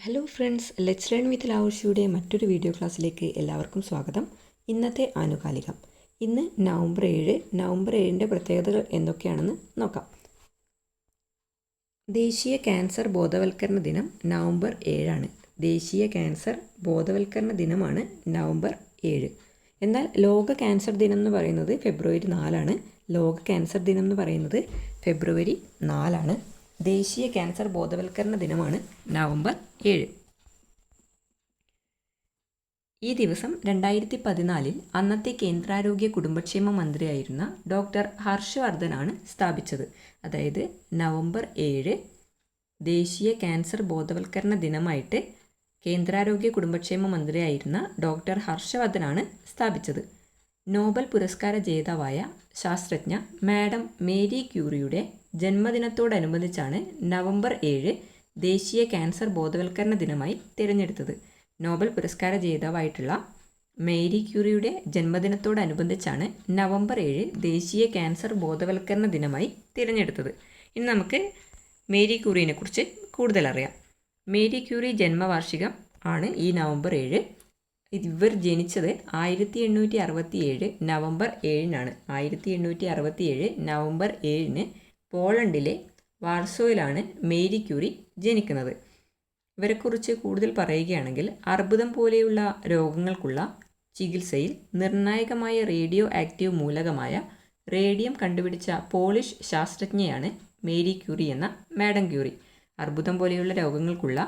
Hello friends, let's learn with ലാവുഷിയുടെ മറ്റൊരു video ക്ലാസ്സിലേക്ക് എല്ലാവർക്കും സ്വാഗതം. ഇന്നത്തെ ആനുകാലികം. ഇന്ന് നവംബർ 7. നവംബർ 7ൻ്റെ പ്രത്യേകതകൾ എന്തൊക്കെയാണെന്ന് നോക്കാം. ദേശീയ ക്യാൻസർ ബോധവൽക്കരണ ദിനം നവംബർ 7 ദേശീയ ക്യാൻസർ ബോധവൽക്കരണ ദിനമാണ് നവംബർ 7. എന്നാൽ ലോക ക്യാൻസർ ദിനം എന്ന് പറയുന്നത് ഫെബ്രുവരി 4. ലോക ക്യാൻസർ ദിനം എന്ന് പറയുന്നത് ഫെബ്രുവരി 4. ദേശീയ ക്യാൻസർ ബോധവൽക്കരണ ദിനമാണ് നവംബർ 7. ഈ ദിവസം 2014 അന്നത്തെ കേന്ദ്രാരോഗ്യ കുടുംബക്ഷേമ മന്ത്രിയായിരുന്ന ഡോക്ടർ ഹർഷവർദ്ധനാണ് സ്ഥാപിച്ചത്. അതായത് നവംബർ 7 ദേശീയ ക്യാൻസർ ബോധവൽക്കരണ ദിനമായിട്ട് കേന്ദ്രാരോഗ്യ കുടുംബക്ഷേമ മന്ത്രിയായിരുന്ന ഡോക്ടർ ഹർഷവർദ്ധനാണ് സ്ഥാപിച്ചത്. നോബൽ പുരസ്കാര ജേതാവായ ശാസ്ത്രജ്ഞ മാഡം മേരി ക്യൂറിയുടെ ജന്മദിനത്തോടനുബന്ധിച്ചാണ് നവംബർ 7 ദേശീയ ക്യാൻസർ ബോധവൽക്കരണ ദിനമായി തിരഞ്ഞെടുത്തത്. നോബൽ പുരസ്കാര ജേതാവായിട്ടുള്ള മേരി ക്യൂറിയുടെ ജന്മദിനത്തോടനുബന്ധിച്ചാണ് നവംബർ 7 ദേശീയ ക്യാൻസർ ബോധവൽക്കരണ ദിനമായി തിരഞ്ഞെടുത്തത്. ഇനി നമുക്ക് മേരി ക്യൂറിനെ കുറിച്ച് കൂടുതൽ അറിയാം. മേരി ക്യൂറി ജന്മവാർഷികം ആണ് ഈ നവംബർ 7. ഇവർ ജനിച്ചത് 1867 നവംബർ 7 1867 നവംബർ 7 പോളണ്ടിലെ വാർസോയിലാണ് മേരി ക്യൂറി ജനിക്കുന്നത്. ഇവരെക്കുറിച്ച് കൂടുതൽ പറയുകയാണെങ്കിൽ അർബുദം പോലെയുള്ള രോഗങ്ങൾക്കുള്ള ചികിത്സയിൽ നിർണായകമായ റേഡിയോ ആക്റ്റീവ് മൂലകമായ റേഡിയം കണ്ടുപിടിച്ച പോളിഷ് ശാസ്ത്രജ്ഞയാണ് മേരി ക്യൂറി എന്ന മാഡം ക്യൂറി. അർബുദം പോലെയുള്ള രോഗങ്ങൾക്കുള്ള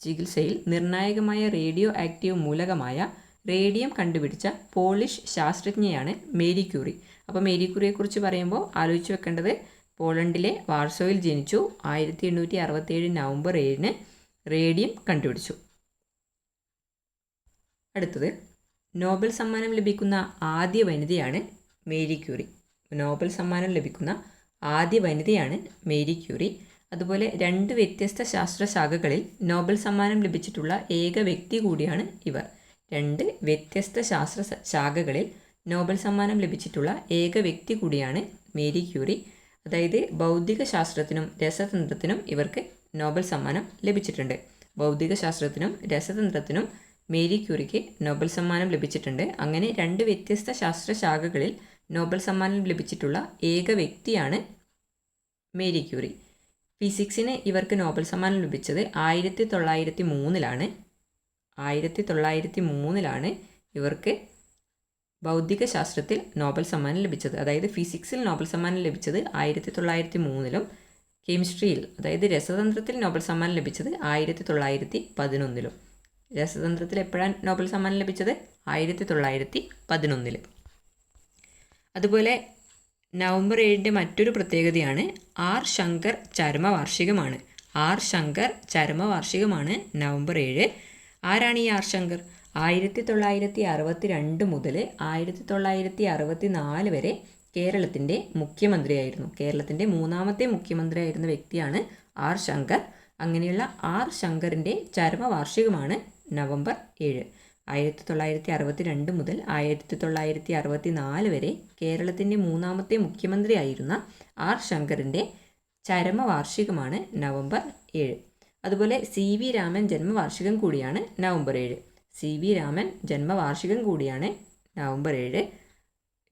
ചികിത്സയിൽ നിർണായകമായ റേഡിയോ ആക്റ്റീവ് മൂലകമായ റേഡിയം കണ്ടുപിടിച്ച പോളിഷ് ശാസ്ത്രജ്ഞയാണ് മേരി ക്യൂറി. അപ്പോൾ മേരി ക്യൂറിയെക്കുറിച്ച് പറയുമ്പോൾ ആലോചിച്ച് വെക്കേണ്ടത് പോളണ്ടിലെ വാർസോയിൽ ജനിച്ചു, 1867 നവംബർ 7 റേഡിയം കണ്ടുപിടിച്ചു. അടുത്തത് നോബൽ സമ്മാനം ലഭിക്കുന്ന ആദ്യ വനിതയാണ് മേരി ക്യൂറി. നോബൽ സമ്മാനം ലഭിക്കുന്ന ആദ്യ വനിതയാണ് മേരി ക്യൂറി. അതുപോലെ 2 വ്യത്യസ്ത ശാസ്ത്രശാഖകളിൽ നോബൽ സമ്മാനം ലഭിച്ചിട്ടുള്ള ഏക വ്യക്തി കൂടിയാണ് ഇവർ. 2 വ്യത്യസ്ത ശാസ്ത്ര ശാഖകളിൽ നോബൽ സമ്മാനം ലഭിച്ചിട്ടുള്ള ഏക വ്യക്തി കൂടിയാണ് മേരി ക്യൂറി. അതായത് ഭൗതിക ശാസ്ത്രത്തിനും രസതന്ത്രത്തിനും ഇവർക്ക് നോബൽ സമ്മാനം ലഭിച്ചിട്ടുണ്ട്. ഭൗതിക ശാസ്ത്രത്തിനും രസതന്ത്രത്തിനും മേരി ക്യൂറിക്ക് നോബൽ സമ്മാനം ലഭിച്ചിട്ടുണ്ട്. അങ്ങനെ 2 വ്യത്യസ്ത ശാസ്ത്രശാഖകളിൽ നോബൽ സമ്മാനം ലഭിച്ചിട്ടുള്ള ഏക വ്യക്തിയാണ് മേരി ക്യൂറി. ഫിസിക്സിന് ഇവർക്ക് നോബൽ സമ്മാനം ലഭിച്ചത് 1903 1903 ഇവർക്ക് ഭൗതിക ശാസ്ത്രത്തിൽ നോബൽ സമ്മാനം ലഭിച്ചത്. അതായത് ഫിസിക്സിൽ നോബൽ സമ്മാനം ലഭിച്ചത് 1903 കെമിസ്ട്രിയിൽ അതായത് രസതന്ത്രത്തിൽ നോബൽ സമ്മാനം ലഭിച്ചത് 1911. രസതന്ത്രത്തിൽ എപ്പോഴാണ് നോബൽ സമ്മാനം ലഭിച്ചത്? 1911. അതുപോലെ നവംബർ 7 മറ്റൊരു പ്രത്യേകതയാണ് ആർ ശങ്കർ ചരമവാർഷികമാണ്. ആർ ശങ്കർ ചരമവാർഷികമാണ് നവംബർ 7. ആരാണ് ഈ ആർ ശങ്കർ? 1962 മുതൽ 1964 വരെ കേരളത്തിൻ്റെ മുഖ്യമന്ത്രിയായിരുന്നു. കേരളത്തിൻ്റെ 3ാമത്തെ മുഖ്യമന്ത്രിയായിരുന്ന വ്യക്തിയാണ് ആർ ശങ്കർ. അങ്ങനെയുള്ള ആർ ശങ്കറിൻ്റെ ചരമവാർഷികമാണ് നവംബർ 7. 1962 മുതൽ 1964 വരെ കേരളത്തിൻ്റെ 3ാമത്തെ മുഖ്യമന്ത്രിയായിരുന്ന ആർ ശങ്കറിൻ്റെ ചരമവാർഷികമാണ് നവംബർ 7. അതുപോലെ സി വി രാമൻ ജന്മവാർഷികം കൂടിയാണ് നവംബർ 7. സി വി രാമൻ ജന്മവാർഷികം കൂടിയാണ് നവംബർ 7.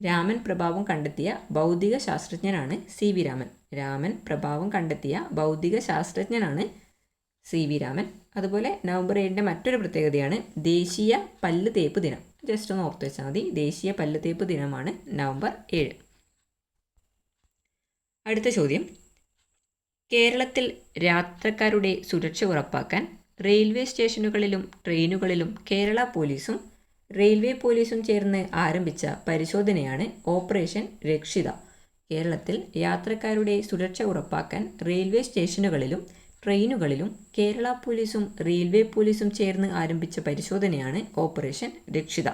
രാമൻ പ്രഭാവം കണ്ടെത്തിയ ഭൗതിക ശാസ്ത്രജ്ഞനാണ് സി വി രാമൻ. രാമൻ പ്രഭാവം കണ്ടെത്തിയ ഭൗതിക ശാസ്ത്രജ്ഞനാണ് സി വി രാമൻ. അതുപോലെ നവംബർ 7 മറ്റൊരു പ്രത്യേകതയാണ് ദേശീയ പല്ല് തേപ്പ് ദിനം. ജസ്റ്റ് ഒന്ന് ഓർത്ത് വെച്ചാൽ മതി. ദേശീയ പല്ല് തേപ്പ് ദിനമാണ് നവംബർ 7. അടുത്ത ചോദ്യം, കേരളത്തിൽ യാത്രക്കാരുടെ സുരക്ഷ ഉറപ്പാക്കാൻ റെയിൽവേ സ്റ്റേഷനുകളിലും ട്രെയിനുകളിലും കേരള പോലീസും റെയിൽവേ പോലീസും ചേർന്ന് ആരംഭിച്ച പരിശോധനയാണ് ഓപ്പറേഷൻ രക്ഷിത. കേരളത്തിൽ യാത്രക്കാരുടെ സുരക്ഷ ഉറപ്പാക്കാൻ റെയിൽവേ സ്റ്റേഷനുകളിലും ട്രെയിനുകളിലും കേരള പോലീസും റെയിൽവേ പോലീസും ചേർന്ന് ആരംഭിച്ച പരിശോധനയാണ് ഓപ്പറേഷൻ രക്ഷിത.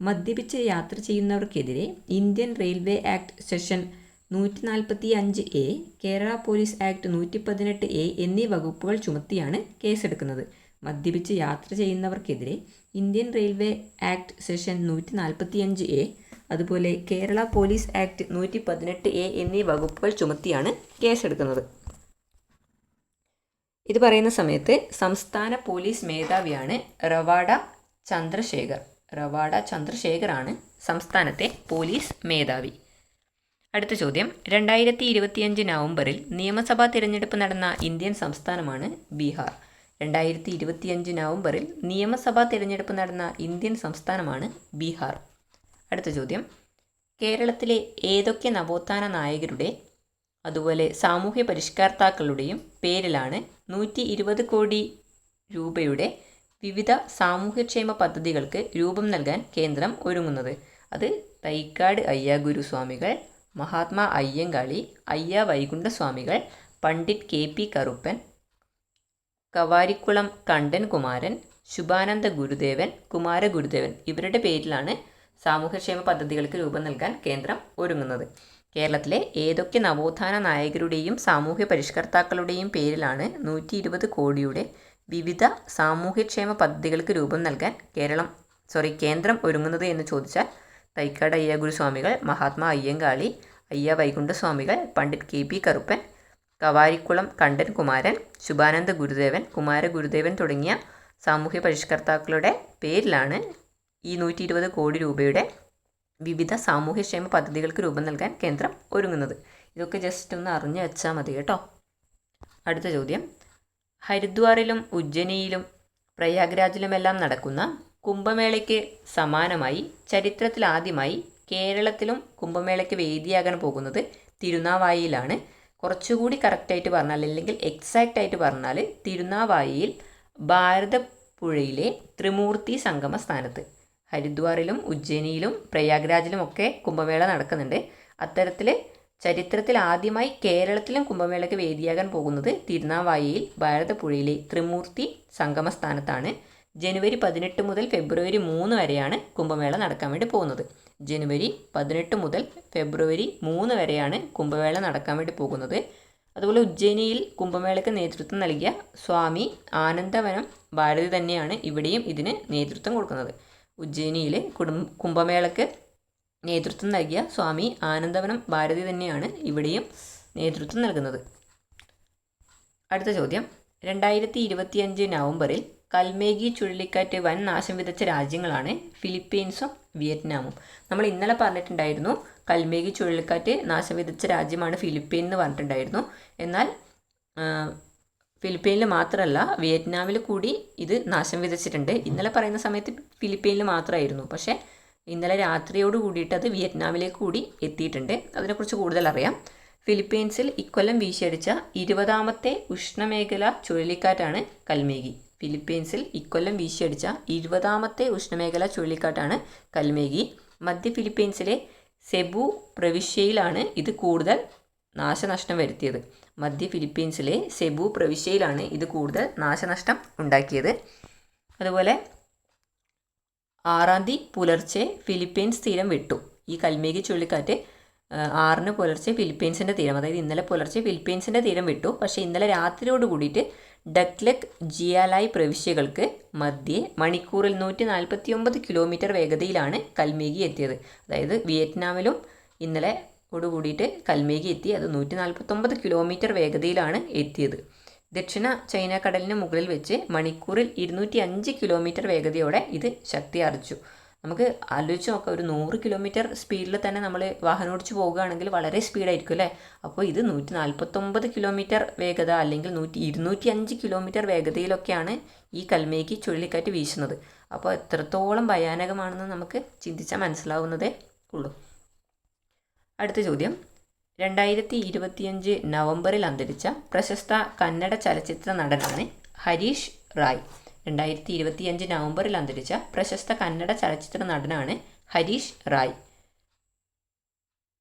മദ്യപിച്ച് യാത്ര ചെയ്യുന്നവർക്കെതിരെ Indian railway act section 145A, Kerala police act 118A എന്നീ വകുപ്പുകൾ ചുമത്തിയാണ് കേസെടുക്കുന്നത്. മദ്യപിച്ച് യാത്ര ചെയ്യുന്നവർക്കെതിരെ Indian railway act section 145A, അതുപോലെ കേരള പോലീസ് ആക്ട് 118A എന്നീ വകുപ്പുകൾ ചുമത്തിയാണ് കേസെടുക്കുന്നത്. ഇത് പറയുന്ന സമയത്ത് സംസ്ഥാന പോലീസ് മേധാവിയാണ് റവാഡ ചന്ദ്രശേഖറാണ് സംസ്ഥാനത്തെ പോലീസ് മേധാവി. അടുത്ത ചോദ്യം, 2025 നവംബറിൽ നിയമസഭാ തിരഞ്ഞെടുപ്പ് നടന്ന ഇന്ത്യൻ സംസ്ഥാനമാണ് ബീഹാർ. 2025 നവംബറിൽ നിയമസഭാ തിരഞ്ഞെടുപ്പ് നടന്ന ഇന്ത്യൻ സംസ്ഥാനമാണ് ബീഹാർ. അടുത്ത ചോദ്യം, കേരളത്തിലെ ഏതൊക്കെ നവോത്ഥാന നായകരുടെ അതുപോലെ സാമൂഹ്യ പരിഷ്കർത്താക്കളുടെയും പേരിലാണ് 120 കോടി രൂപയുടെ വിവിധ സാമൂഹ്യക്ഷേമ പദ്ധതികൾക്ക് രൂപം നൽകാൻ കേന്ദ്രം ഒരുങ്ങുന്നത്? അത് തൈക്കാട് അയ്യ ഗുരുസ്വാമികൾ, മഹാത്മാ അയ്യങ്കാളി, അയ്യ വൈകുണ്ഠസ്വാമികൾ, പണ്ഡിറ്റ് KP കറുപ്പൻ, കവാരിക്കുളം കണ്ടൻ കുമാരൻ, ശുഭാനന്ദ ഗുരുദേവൻ, കുമാരഗുരുദേവൻ ഇവരുടെ പേരിലാണ് സാമൂഹ്യക്ഷേമ പദ്ധതികൾക്ക് രൂപം നൽകാൻ കേന്ദ്രം ഒരുങ്ങുന്നത്. കേരളത്തിലെ ഏതൊക്കെ നവോത്ഥാന നായകരുടെയും സാമൂഹ്യ പരിഷ്കർത്താക്കളുടെയും പേരിലാണ് 120 കോടിയുടെ വിവിധ സാമൂഹ്യക്ഷേമ പദ്ധതികൾക്ക് രൂപം നൽകാൻ കേന്ദ്രം ഒരുങ്ങുന്നത് എന്ന് ചോദിച്ചാൽ തൈക്കാട് അയ്യ ഗുരുസ്വാമികൾ, മഹാത്മാ അയ്യങ്കാളി, അയ്യ വൈകുണ്ഠസ്വാമികൾ, പണ്ഡിറ്റ് KP കറുപ്പൻ, കവാരിക്കുളം കണ്ടൻ കുമാരൻ, ശുഭാനന്ദ ഗുരുദേവൻ, കുമാരഗുരുദേവൻ തുടങ്ങിയ സാമൂഹ്യ പരിഷ്കർത്താക്കളുടെ പേരിലാണ് ഈ 120 കോടി രൂപയുടെ വിവിധ സാമൂഹ്യക്ഷേമ പദ്ധതികൾക്ക് രൂപം നൽകാൻ കേന്ദ്രം ഒരുങ്ങുന്നത്. ഇതൊക്കെ ജസ്റ്റ് ഒന്ന് അറിഞ്ഞു വെച്ചാൽ മതി കേട്ടോ. അടുത്ത ചോദ്യം, ഹരിദ്വാറിലും ഉജ്ജയിനിയിലും പ്രയാഗ്രാജിലുമെല്ലാം നടക്കുന്ന കുംഭമേളയ്ക്ക് സമാനമായി ചരിത്രത്തിലാദ്യമായി കേരളത്തിലും കുംഭമേളയ്ക്ക് വേദിയാകാൻ പോകുന്നത് തിരുനാവായിയിലാണ്. കുറച്ചുകൂടി കറക്റ്റായിട്ട് പറഞ്ഞാൽ അല്ലെങ്കിൽ എക്സാക്റ്റ് ആയിട്ട് പറഞ്ഞാൽ തിരുനാവായിയിൽ ഭാരതപ്പുഴയിലെ ത്രിമൂർത്തി സംഗമ സ്ഥാനത്ത്. ഹരിദ്വാറിലും ഉജ്ജയിനിയിലും പ്രയാഗ്രാജിലും ഒക്കെ കുംഭമേള നടക്കുന്നുണ്ട്. അത്തരത്തിൽ ചരിത്രത്തിൽ ആദ്യമായി കേരളത്തിലും കുംഭമേളയ്ക്ക് വേദിയാകാൻ പോകുന്നത് തിരുനാവായിയിൽ ഭാരതപ്പുഴയിലെ ത്രിമൂർത്തി സംഗമ സ്ഥാനത്താണ്. ജനുവരി 18 മുതൽ ഫെബ്രുവരി 3 വരെയാണ് കുംഭമേള നടക്കാൻ വേണ്ടി പോകുന്നത്. ജനുവരി 18 മുതൽ ഫെബ്രുവരി 3 വരെയാണ് കുംഭമേള നടക്കാൻ വേണ്ടി പോകുന്നത്. അതുപോലെ ഉജ്ജയിനിയിൽ കുംഭമേളയ്ക്ക് നേതൃത്വം നൽകിയ സ്വാമി ആനന്ദവനം ഭാരതി തന്നെയാണ് ഇവിടെയും ഇതിന് നേതൃത്വം കൊടുക്കുന്നത്. ഉജ്ജയിനിയിൽ കുംഭമേളയ്ക്ക് നേതൃത്വം നൽകിയ സ്വാമി ആനന്ദവനം ഭാരതി തന്നെയാണ് ഇവിടെയും നേതൃത്വം നൽകുന്നത്. അടുത്ത ചോദ്യം, 2025 നവംബറിൽ കൽമേഗി ചുഴലിക്കാറ്റ് വൻ നാശം വിതച്ച രാജ്യങ്ങളാണ് ഫിലിപ്പീൻസും വിയറ്റ്നാമും. നമ്മൾ ഇന്നലെ പറഞ്ഞിട്ടുണ്ടായിരുന്നു കൽമേഗി ചുഴലിക്കാറ്റ് നാശം വിതച്ച രാജ്യമാണ് ഫിലിപ്പീൻ എന്ന് പറഞ്ഞിട്ടുണ്ടായിരുന്നു. എന്നാൽ ഫിലിപ്പീനിൽ മാത്രമല്ല വിയറ്റ്നാമിൽ കൂടി ഇത് നാശം വിതച്ചിട്ടുണ്ട്. ഇന്നലെ പറയുന്ന സമയത്ത് ഫിലിപ്പീനിൽ മാത്രമായിരുന്നു, പക്ഷേ ഇന്നലെ രാത്രിയോട് കൂടിയിട്ട് അത് വിയറ്റ്നാമിലേക്ക് കൂടി എത്തിയിട്ടുണ്ട്. അതിനെക്കുറിച്ച് കൂടുതൽ അറിയാം. ഫിലിപ്പീൻസിൽ ഇക്കൊല്ലം വീശിയടിച്ച 20ാമത്തെ ഉഷ്ണമേഖല ചുഴലിക്കാറ്റാണ് കൽമേഗി. ഫിലിപ്പീൻസിൽ ഇക്കൊല്ലം വീശിയടിച്ച 20ാമത്തെ ഉഷ്ണമേഖല ചുഴലിക്കാറ്റാണ് കൽമേഗി. മധ്യ ഫിലിപ്പീൻസിലെ സെബു പ്രവിശ്യയിലാണ് ഇത് കൂടുതൽ നാശനഷ്ടം വരുത്തിയത്. മധ്യ ഫിലിപ്പീൻസിലെ സെബു പ്രവിശ്യയിലാണ് ഇത് കൂടുതൽ നാശനഷ്ടം ഉണ്ടാക്കിയത്. അതുപോലെ 6-ാം തീയതി പുലർച്ചെ ഫിലിപ്പീൻസ് തീരം വിട്ടു. ഈ കൽമേഗി ചുഴലിക്കാറ്റ് 6-ന് പുലർച്ചെ ഫിലിപ്പീൻസിൻ്റെ തീരം, അതായത് ഇന്നലെ പുലർച്ചെ ഫിലിപ്പീൻസിൻ്റെ തീരം വിട്ടു. പക്ഷേ ഇന്നലെ രാത്രിയോട് കൂടിയിട്ട് ഡക്ലക്, ജിയാലായ് പ്രവിശ്യകൾക്ക് മധ്യേ മണിക്കൂറിൽ 149 കിലോമീറ്റർ വേഗതയിലാണ് കൽമേഗി എത്തിയത്. അതായത് വിയറ്റ്നാമിലും ഇന്നലെ കൂടിയിട്ട് കൽമേഗി എത്തി. അത് 149 കിലോമീറ്റർ വേഗതയിലാണ് എത്തിയത്. ദക്ഷിണ ചൈന കടലിന് മുകളിൽ വെച്ച് മണിക്കൂറിൽ 205 കിലോമീറ്റർ വേഗതയോടെ ഇത് ശക്തി ആർജിച്ചു. നമുക്ക് ആലോചിച്ച് നോക്കാം, ഒരു 100 കിലോമീറ്റർ സ്പീഡിൽ തന്നെ നമ്മൾ വാഹനം ഓടിച്ച് പോവുകയാണെങ്കിൽ വളരെ സ്പീഡായിരിക്കും അല്ലേ. അപ്പോൾ ഇത് 149 കിലോമീറ്റർ വേഗത അല്ലെങ്കിൽ 205 കിലോമീറ്റർ വേഗതയിലൊക്കെയാണ് ഈ കൽമേഗി ചുഴലിക്കാറ്റ് വീശുന്നത്. അപ്പോൾ എത്രത്തോളം ഭയാനകമാണെന്ന് നമുക്ക് ചിന്തിച്ചാൽ മനസ്സിലാവുന്നതേ ഉള്ളൂ. അടുത്ത ചോദ്യം, 2025 നവംബറിൽ അന്തരിച്ച പ്രശസ്ത കന്നഡ ചലച്ചിത്ര നടനാണ് ഹരീഷ് റായ്. 2025 നവംബറിൽ അന്തരിച്ച പ്രശസ്ത കന്നഡ ചലച്ചിത്ര നടനാണ് ഹരീഷ് റായ്.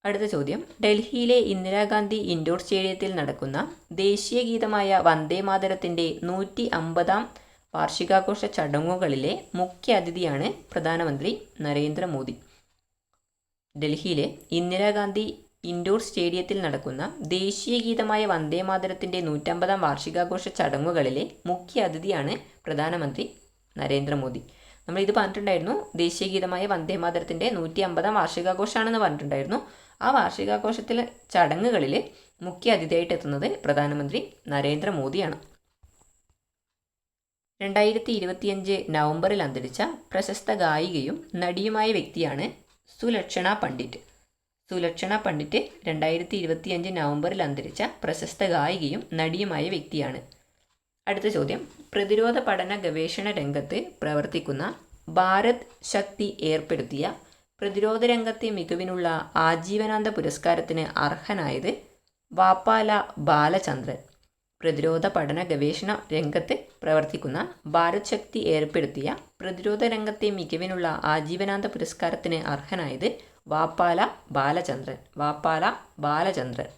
അടുത്ത ചോദ്യം, ഡൽഹിയിലെ ഇന്ദിരാഗാന്ധി ഇൻഡോർ സ്റ്റേഡിയത്തിൽ നടക്കുന്ന ദേശീയ ഗീതമായ വന്ദേ മാതരത്തിൻ്റെ 150ാം വാർഷികാഘോഷ ചടങ്ങുകളിലെ മുഖ്യ അതിഥിയാണ് പ്രധാനമന്ത്രി നരേന്ദ്രമോദി. ഡൽഹിയിലെ ഇന്ദിരാഗാന്ധി ഇൻഡോർ സ്റ്റേഡിയത്തിൽ നടക്കുന്ന ദേശീയ ഗീതമായ വന്ദേ മാതരത്തിൻ്റെ 150ാം വാർഷികാഘോഷ ചടങ്ങുകളിലെ മുഖ്യ അതിഥിയാണ് പ്രധാനമന്ത്രി നരേന്ദ്രമോദി. നമ്മളിത് പറഞ്ഞിട്ടുണ്ടായിരുന്നു, ദേശീയ ഗീതമായ വന്ദേ മാതരത്തിൻ്റെ 150ാം വാർഷികാഘോഷമാണെന്ന് പറഞ്ഞിട്ടുണ്ടായിരുന്നു. ആ വാർഷികാഘോഷത്തിലെ ചടങ്ങുകളിൽ മുഖ്യ അതിഥിയായിട്ട് എത്തുന്നത് പ്രധാനമന്ത്രി നരേന്ദ്രമോദിയാണ്. 2025 നവംബറിൽ അന്തരിച്ച പ്രശസ്ത ഗായികയും നടിയുമായ വ്യക്തിയാണ് സുലക്ഷണ പണ്ഡിറ്റ്. സുലക്ഷണ പണ്ഡിറ്റ് 2025 നവംബറിൽ അന്തരിച്ച പ്രശസ്ത ഗായികയും നടിയുമായ വ്യക്തിയാണ്. അടുത്ത ചോദ്യം, പ്രതിരോധ പഠന ഗവേഷണ രംഗത്ത് പ്രവർത്തിക്കുന്ന ഭാരത് ശക്തി ഏർപ്പെടുത്തിയ പ്രതിരോധ രംഗത്തെ മികവിനുള്ള ആജീവനാന്ത പുരസ്കാരത്തിന് അർഹനായത് വാപ്പാല ബാലചന്ദ്രൻ. പ്രതിരോധ പഠന ഗവേഷണ രംഗത്ത് പ്രവർത്തിക്കുന്ന ഭാരത് ശക്തി ഏർപ്പെടുത്തിയ പ്രതിരോധ രംഗത്തെ മികവിനുള്ള ആജീവനാന്ത പുരസ്കാരത്തിന് അർഹനായത് വാപ്പാല ബാലചന്ദ്രൻ.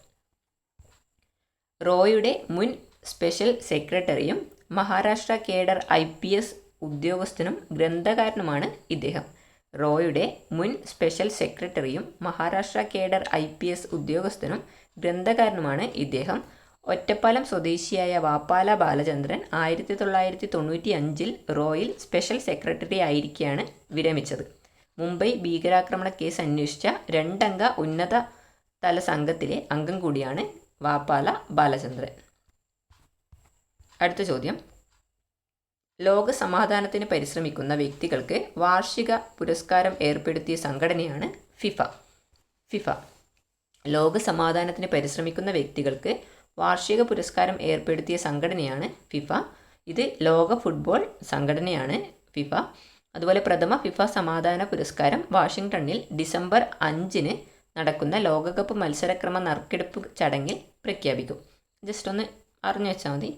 റോയുടെ മുൻ സ്പെഷ്യൽ സെക്രട്ടറിയും മഹാരാഷ്ട്ര കേഡർ IPS ഉദ്യോഗസ്ഥനും ഗ്രന്ഥകാരനുമാണ് ഇദ്ദേഹം. റോയുടെ മുൻ സ്പെഷ്യൽ സെക്രട്ടറിയും മഹാരാഷ്ട്ര കേഡർ IPS ഉദ്യോഗസ്ഥനും ഗ്രന്ഥകാരനുമാണ് ഇദ്ദേഹം. ഒറ്റപ്പാലം സ്വദേശിയായ വാപ്പാല ബാലചന്ദ്രൻ 1995 റോയിൽ സ്പെഷ്യൽ സെക്രട്ടറി ആയിരിക്കെയാണ് വിരമിച്ചത്. മുംബൈ ഭീകരാക്രമണ കേസ് അന്വേഷിച്ച 2 അംഗ ഉന്നത തല സംഘത്തിലെ അംഗം കൂടിയാണ് വാപ്പാല ബാലചന്ദ്രൻ. അടുത്ത ചോദ്യം, ലോക സമാധാനത്തിന് പരിശ്രമിക്കുന്ന വ്യക്തികൾക്ക് വാർഷിക പുരസ്കാരം ഏർപ്പെടുത്തിയ സംഘടനയാണ് ഫിഫ. ലോക സമാധാനത്തിന് പരിശ്രമിക്കുന്ന വ്യക്തികൾക്ക് വാർഷിക പുരസ്കാരം ഏർപ്പെടുത്തിയ സംഘടനയാണ് ഫിഫ. ഇത് ലോക ഫുട്ബോൾ സംഘടനയാണ് ഫിഫ. അതുപോലെ പ്രഥമ ഫിഫ സമാധാന പുരസ്കാരം വാഷിംഗ്ടണിൽ ഡിസംബർ 5 നടക്കുന്ന ലോകകപ്പ് മത്സരക്രമ നറുക്കെടുപ്പ് ചടങ്ങിൽ പ്രഖ്യാപിക്കും. ജസ്റ്റ് ഒന്ന് അറിഞ്ഞു വെച്ചാൽ മതി.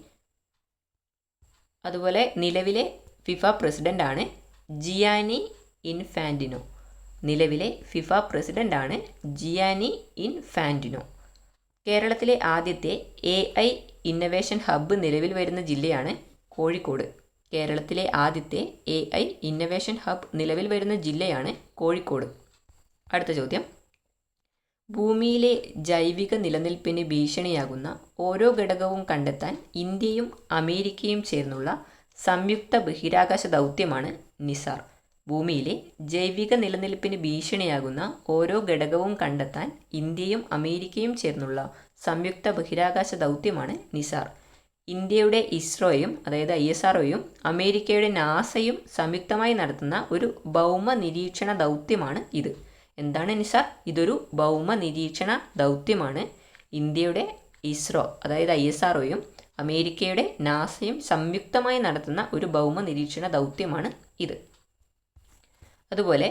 അതുപോലെ നിലവിലെ ഫിഫ പ്രസിഡൻ്റാണ് ജിയാനി ഇൻഫാൻറ്റിനോ. കേരളത്തിലെ ആദ്യത്തെ AI ഇന്നൊവേഷൻ ഹബ്ബ് നിലവിൽ വരുന്ന ജില്ലയാണ് കോഴിക്കോട്. അടുത്ത ചോദ്യം, ഭൂമിയിലെ ജൈവിക നിലനിൽപ്പിന് ഭീഷണിയാകുന്ന ഓരോ ഘടകവും കണ്ടെത്താൻ ഇന്ത്യയും അമേരിക്കയും ചേർന്നുള്ള സംയുക്ത ബഹിരാകാശ ദൗത്യമാണ് നിസാർ. ഭൂമിയിലെ ജൈവിക നിലനിൽപ്പിന് ഭീഷണിയാകുന്ന ഓരോ ഘടകവും കണ്ടെത്താൻ ഇന്ത്യയും അമേരിക്കയും ചേർന്നുള്ള സംയുക്ത ബഹിരാകാശ ദൗത്യമാണ് നിസാർ. ഇന്ത്യയുടെ ഇസ്രോയും അതായത് ISROയും അമേരിക്കയുടെ നാസയും സംയുക്തമായി നടത്തുന്ന ഒരു ഭൗമ നിരീക്ഷണ ദൗത്യമാണ് ഇത്. എന്താണ് നിസാർ? ഇതൊരു ഭൗമ നിരീക്ഷണ ദൗത്യമാണ്. ഇന്ത്യയുടെ ഇസ്രോ അതായത് ISROയും അമേരിക്കയുടെ നാസയും സംയുക്തമായി നടത്തുന്ന ഒരു ഭൗമ നിരീക്ഷണ ദൗത്യമാണ് ഇത്. അതുപോലെ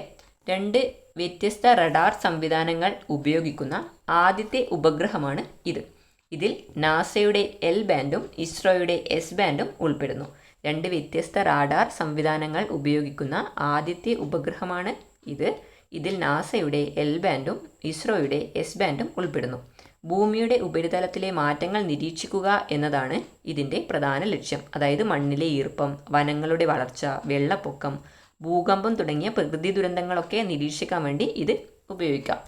2 വ്യത്യസ്ത റഡാർ സംവിധാനങ്ങൾ ഉപയോഗിക്കുന്ന ആദ്യത്തെ ഉപഗ്രഹമാണ് ഇത്. ഇതിൽ നാസയുടെ L ബാൻഡും ഇസ്രോയുടെ S ബാൻഡും ഉൾപ്പെടുന്നു. 2 വ്യത്യസ്ത റാഡാർ സംവിധാനങ്ങൾ ഉപയോഗിക്കുന്ന ആദ്യത്തെ ഉപഗ്രഹമാണ് ഇത്. ഇതിൽ നാസയുടെ L ബാൻഡും ഇസ്രോയുടെ S ബാൻഡും ഉൾപ്പെടുന്നു. ഭൂമിയുടെ ഉപരിതലത്തിലെ മാറ്റങ്ങൾ നിരീക്ഷിക്കുക എന്നതാണ് ഇതിൻ്റെ പ്രധാന ലക്ഷ്യം. അതായത് മണ്ണിലെ ഈർപ്പം, വനങ്ങളുടെ വളർച്ച, വെള്ളപ്പൊക്കം, ഭൂകമ്പം തുടങ്ങിയ പ്രകൃതി ദുരന്തങ്ങളൊക്കെ നിരീക്ഷിക്കാൻ വേണ്ടി ഇത് ഉപയോഗിക്കാം.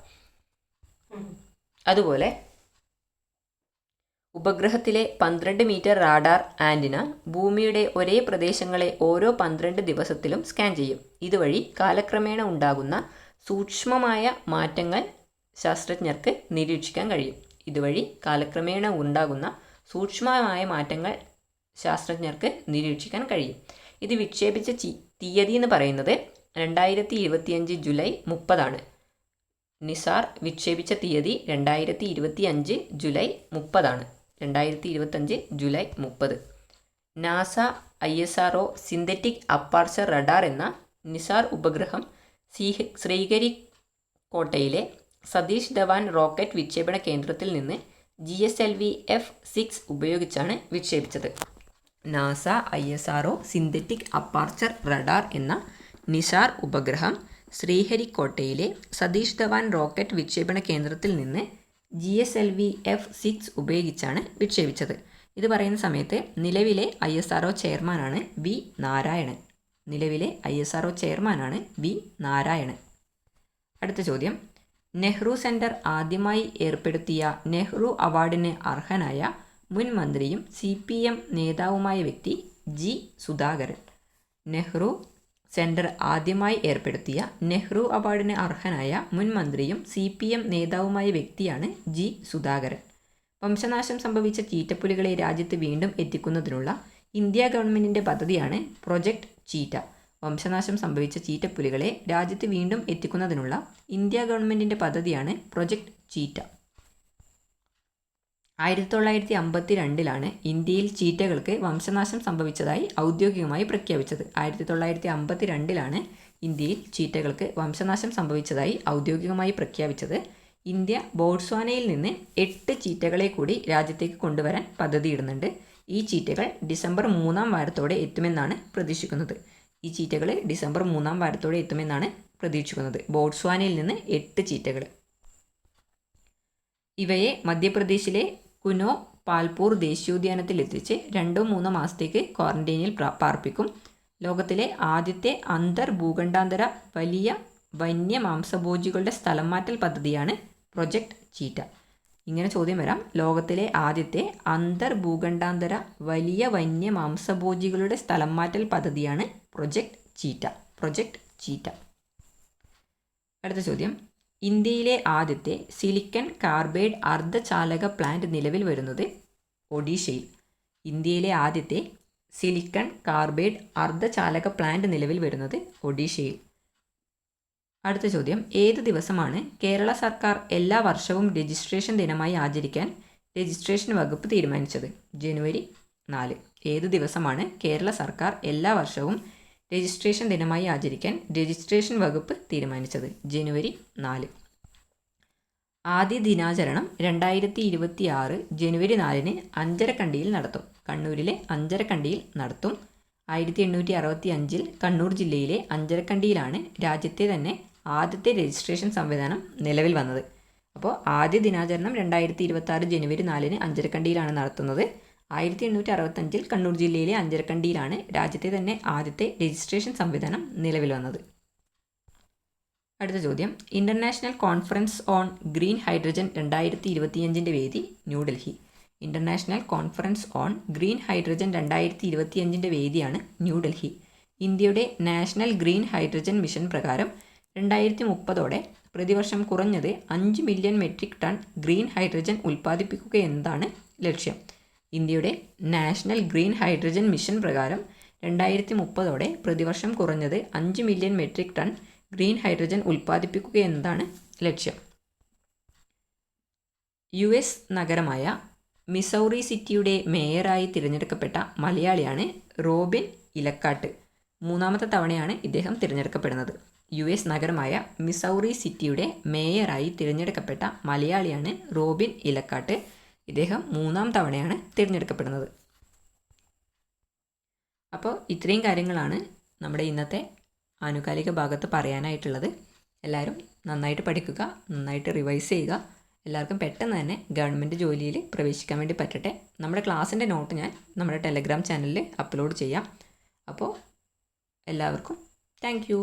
അതുപോലെ ഉപഗ്രഹത്തിലെ 12 മീറ്റർ റാഡാർ ആൻറ്റിന ഭൂമിയുടെ ഒരേ പ്രദേശങ്ങളെ ഓരോ 12 ദിവസത്തിലും സ്കാൻ ചെയ്യും. ഇതുവഴി കാലക്രമേണ ഉണ്ടാകുന്ന സൂക്ഷ്മമായ മാറ്റങ്ങൾ ശാസ്ത്രജ്ഞർക്ക് നിരീക്ഷിക്കാൻ കഴിയും. ഇത് വിക്ഷേപിച്ച തീയതി എന്ന് പറയുന്നത് 2025 ജൂലൈ 30 നിസാർ വിക്ഷേപിച്ച തീയതി 2025 July 30. NASA ISRO synthetic aperture radar എന്ന നിസാർ ഉപഗ്രഹം ശ്രീഹരിക്കോട്ടയിലെ സതീഷ് ധവാൻ റോക്കറ്റ് വിക്ഷേപണ കേന്ദ്രത്തിൽ നിന്ന് GSLV F6 ഉപയോഗിച്ചാണ് വിക്ഷേപിച്ചത്. NASA ISRO synthetic aperture radar എന്ന നിസാർ ഉപഗ്രഹം ശ്രീഹരിക്കോട്ടയിലെ സതീഷ് ധവാൻ റോക്കറ്റ് വിക്ഷേപണ കേന്ദ്രത്തിൽ നിന്ന് GSLV F6 ഉപയോഗിച്ചാണ് വിക്ഷേപിച്ചത്. ഇത് പറയുന്ന സമയത്ത് നിലവിലെ ISRO ചെയർമാനാണ് V. നാരായണൻ. അടുത്ത ചോദ്യം, നെഹ്റു സെൻറ്റർ ആദ്യമായി ഏർപ്പെടുത്തിയ നെഹ്റു അവാർഡിന് അർഹനായ മുൻ മന്ത്രിയും CPM നേതാവുമായ വ്യക്തി G. സുധാകരൻ. നെഹ്റു സെൻറ്റർ ആദ്യമായി ഏർപ്പെടുത്തിയ നെഹ്റു അവാർഡിന് അർഹനായ മുൻ മന്ത്രിയും CPM നേതാവുമായ വ്യക്തിയാണ് G. സുധാകരൻ. വംശനാശം സംഭവിച്ച ചീറ്റപ്പുലികളെ രാജ്യത്ത് വീണ്ടും എത്തിക്കുന്നതിനുള്ള ഇന്ത്യ ഗവൺമെൻറ്റിൻ്റെ പദ്ധതിയാണ് പ്രൊജക്റ്റ് ചീറ്റ. വംശനാശം സംഭവിച്ച ചീറ്റപ്പുലികളെ രാജ്യത്ത് വീണ്ടും എത്തിക്കുന്നതിനുള്ള ഇന്ത്യ ഗവൺമെൻറ്റിൻ്റെ പദ്ധതിയാണ് പ്രൊജക്റ്റ് ചീറ്റ. 1952 ഇന്ത്യയിൽ ചീറ്റകൾക്ക് വംശനാശം സംഭവിച്ചതായി ഔദ്യോഗികമായി പ്രഖ്യാപിച്ചത്. 1952 ഇന്ത്യയിൽ ചീറ്റകൾക്ക് വംശനാശം സംഭവിച്ചതായി ഔദ്യോഗികമായി പ്രഖ്യാപിച്ചത്. ഇന്ത്യ ബോട്സ്വാനയിൽ നിന്ന് 8 ചീറ്റകളെ കൂടി രാജ്യത്തേക്ക് കൊണ്ടുവരാൻ പദ്ധതിയിടുന്നുണ്ട്. ഈ ചീറ്റകൾ ഡിസംബർ 3-ാം വാരത്തോടെ എത്തുമെന്നാണ് പ്രതീക്ഷിക്കുന്നത്. ബോട്സ്വാനയിൽ നിന്ന് 8 ചീറ്റകൾ. ഇവയെ മധ്യപ്രദേശിലെ കുനോ പാൽപൂർ ദേശീയോദ്യാനത്തിൽ എത്തിച്ച് 2-3 മാസത്തേക്ക് ക്വാറന്റൈനിൽ പാർപ്പിക്കും. ലോകത്തിലെ ആദ്യത്തെ ഭൂഖണ്ഡാന്തര വലിയ വന്യമാംസഭോജികളുടെ സ്ഥലം മാറ്റൽ പദ്ധതിയാണ് പ്രൊജക്റ്റ് ചീറ്റ. ഇങ്ങനെ ചോദ്യം വരാം. ലോകത്തിലെ ആദ്യത്തെ ഭൂഖണ്ഡാന്തര വലിയ വന്യമാംസഭോജികളുടെ സ്ഥലം മാറ്റൽ പദ്ധതിയാണ് പ്രൊജക്റ്റ് ചീറ്റ. അടുത്ത ചോദ്യം. ഇന്ത്യയിലെ ആദ്യത്തെ സിലിക്കൺ കാർബൈഡ് അർദ്ധചാലക പ്ലാന്റ് നിലവിൽ വരുന്നത് ഒഡീഷയിൽ. ഇന്ത്യയിലെ ആദ്യത്തെ സിലിക്കൺ കാർബൈഡ് അർദ്ധചാലക പ്ലാന്റ് നിലവിൽ വരുന്നത് ഒഡീഷയിൽ. അടുത്ത ചോദ്യം. ഏത് ദിവസമാണ് കേരള സർക്കാർ എല്ലാ വർഷവും രജിസ്ട്രേഷൻ ദിനമായി ആചരിക്കാൻ രജിസ്ട്രേഷൻ വകുപ്പ് തീരുമാനിച്ചത്? ജനുവരി 4. ഏത് ദിവസമാണ് കേരള സർക്കാർ എല്ലാ വർഷവും രജിസ്ട്രേഷൻ ദിനമായി ആചരിക്കാൻ രജിസ്ട്രേഷൻ വകുപ്പ് തീരുമാനിച്ചത്? ജനുവരി 4. ആദ്യ ദിനാചരണം 2026 ജനുവരി 4 അഞ്ചരക്കണ്ടിയിൽ നടത്തും. കണ്ണൂരിലെ അഞ്ചരക്കണ്ടിയിൽ നടത്തും. 1865 കണ്ണൂർ ജില്ലയിലെ അഞ്ചരക്കണ്ടിയിലാണ് രാജ്യത്തെ തന്നെ ആദ്യത്തെ രജിസ്ട്രേഷൻ സംവിധാനം നിലവിൽ വന്നത്. അപ്പോൾ ആദ്യ ദിനാചരണം 2026 ജനുവരി 4 അഞ്ചരക്കണ്ടിയിലാണ് നടത്തുന്നത്. 1865 കണ്ണൂർ ജില്ലയിലെ അഞ്ചരക്കണ്ടിയിലാണ് രാജ്യത്തെ തന്നെ ആദ്യത്തെ രജിസ്ട്രേഷൻ സംവിധാനം നിലവിൽ വന്നത്. അടുത്ത ചോദ്യം. International conference on green hydrogen 2025 വേദി New Delhi. International conference on green hydrogen 2025 വേദിയാണ് ന്യൂഡൽഹി. ഇന്ത്യയുടെ നാഷണൽ ഗ്രീൻ ഹൈഡ്രജൻ മിഷൻ പ്രകാരം 2030 പ്രതിവർഷം കുറഞ്ഞത് 5 million metric ton green hydrogen ഉൽപ്പാദിപ്പിക്കുക എന്നതാണ് ലക്ഷ്യം. ഇന്ത്യയുടെ നാഷണൽ ഗ്രീൻ ഹൈഡ്രജൻ മിഷൻ പ്രകാരം 2030 പ്രതിവർഷം കുറഞ്ഞത് 5 million metric ton green hydrogen ഉൽപ്പാദിപ്പിക്കുക എന്നതാണ് ലക്ഷ്യം. US നഗരമായ മിസൗറി സിറ്റിയുടെ മേയറായി തിരഞ്ഞെടുക്കപ്പെട്ട മലയാളിയാണ് റോബിൻ ഇലക്കാട്ട്. 3ാമത്തെ തവണയാണ് ഇദ്ദേഹം തിരഞ്ഞെടുക്കപ്പെടുന്നത്. US നഗരമായ മിസൗറി സിറ്റിയുടെ മേയറായി തിരഞ്ഞെടുക്കപ്പെട്ട മലയാളിയാണ് റോബിൻ ഇലക്കാട്ട്. ഇദ്ദേഹം 3ാം തവണയാണ് തിരഞ്ഞെടുക്കപ്പെടുന്നത്. അപ്പോൾ ഇത്രയും കാര്യങ്ങളാണ് നമ്മുടെ ഇന്നത്തെ ആനുകാലിക ഭാഗത്ത് പറയാനായിട്ടുള്ളത്. എല്ലാവരും നന്നായിട്ട് പഠിക്കുക, നന്നായിട്ട് റിവൈസ് ചെയ്യുക. എല്ലാവർക്കും പെട്ടെന്ന് തന്നെ ഗവൺമെൻറ് ജോലിയിൽ പ്രവേശിക്കാൻ വേണ്ടി പറ്റട്ടെ. നമ്മുടെ ക്ലാസ്സിൻ്റെ നോട്ട് ഞാൻ നമ്മുടെ ടെലഗ്രാം ചാനലിൽ അപ്ലോഡ് ചെയ്യാം. അപ്പോൾ എല്ലാവർക്കും താങ്ക് യു.